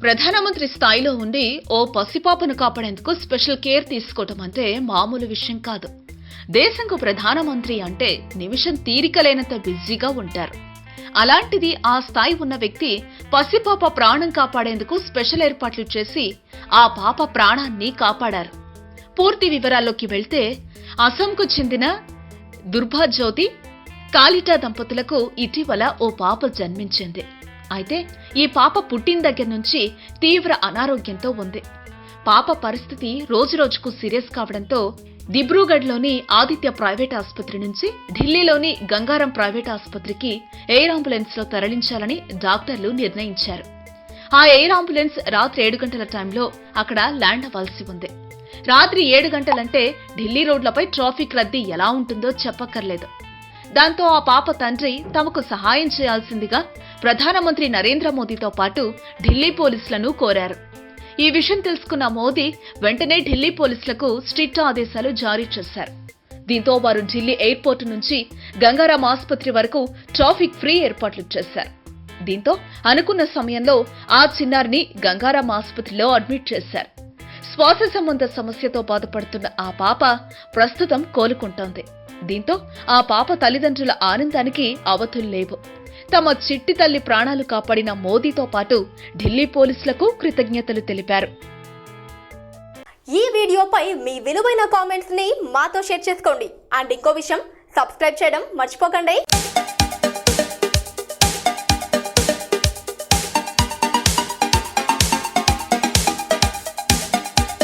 ప్రధానమంత్రి స్థాయిలో ఉండి ఓ పసిపాపను కాపాడేందుకు స్పెషల్ కేర్ తీసుకోవటం అంటే మామూలు విషయం కాదు. దేశంకు ప్రధానమంత్రి అంటే నిమిషం తీరిక లేనంత బిజీగా ఉంటారు. అలాంటిది ఆ స్థాయి ఉన్న వ్యక్తి పసిపాప ప్రాణం కాపాడేందుకు స్పెషల్ ఏర్పాట్లు చేసి ఆ పాప ప్రాణాన్ని కాపాడారు. పూర్తి వివరాల్లోకి వెళ్తే, అసోంకు చెందిన దుర్భాజ్యోతి కాలిటా దంపతులకు ఇటీవల ఓ పాప జన్మించింది. అయితే ఈ పాప పుట్టిన దగ్గర నుంచి తీవ్ర అనారోగ్యంతో ఉంది. పాప పరిస్థితి రోజురోజుకు సీరియస్ కావడంతో దిబ్రూగఢ్లోని ఆదిత్య ప్రైవేట్ ఆసుపత్రి నుంచి ఢిల్లీలోని గంగారం ప్రైవేట్ ఆసుపత్రికి ఎయిర్ అంబులెన్స్ లో తరలించాలని డాక్టర్లు నిర్ణయించారు. ఆ ఎయిర్ అంబులెన్స్ రాత్రి 7 గంటల టైంలో అక్కడ ల్యాండ్ అవ్వాల్సి ఉంది. రాత్రి 7 గంటలంటే ఢిల్లీ రోడ్లపై ట్రాఫిక్ రద్దీ ఎలా ఉంటుందో చెప్పక్కర్లేదు. దాంతో ఆ పాప తండ్రి తమకు సహాయం చేయాల్సిందిగా ప్రధానమంత్రి నరేంద్ర మోదీతో పాటు ఢిల్లీ పోలీసులను కోరారు. ఈ విషయం తెలుసుకున్న మోదీ వెంటనే ఢిల్లీ పోలీసులకు స్ట్రిక్ట్ ఆదేశాలు జారీ చేశారు. దీంతో వారు ఢిల్లీ ఎయిర్పోర్టు నుంచి గంగారాం ఆసుపత్రి వరకు ట్రాఫిక్ ఫ్రీ ఏర్పాట్లు చేశారు. దీంతో అనుకున్న సమయంలో ఆ చిన్నారిని గంగారాం ఆసుపత్రిలో అడ్మిట్ చేశారు. శ్వాస సంబంధ సమస్యతో బాధపడుతున్న ఆ పాప ప్రస్తుతం కోలుకుంటోంది. దీంతో ఆ పాప తల్లిదండ్రుల ఆనందానికి అవధులు లేవు. తమ చిట్టి తల్లి ప్రాణాలు కాపాడిన మోదీతో పాటు ఢిల్లీ పోలీసులకు కృతజ్ఞతలు తెలిపారు. ఈ వీడియోపై మీ విలువైన కామెంట్స్ ని మాతో షేర్ చేసుకోండి. అండ్ ఇంకో విషయం, సబ్స్క్రైబ్ చేయడం మర్చిపోకండి.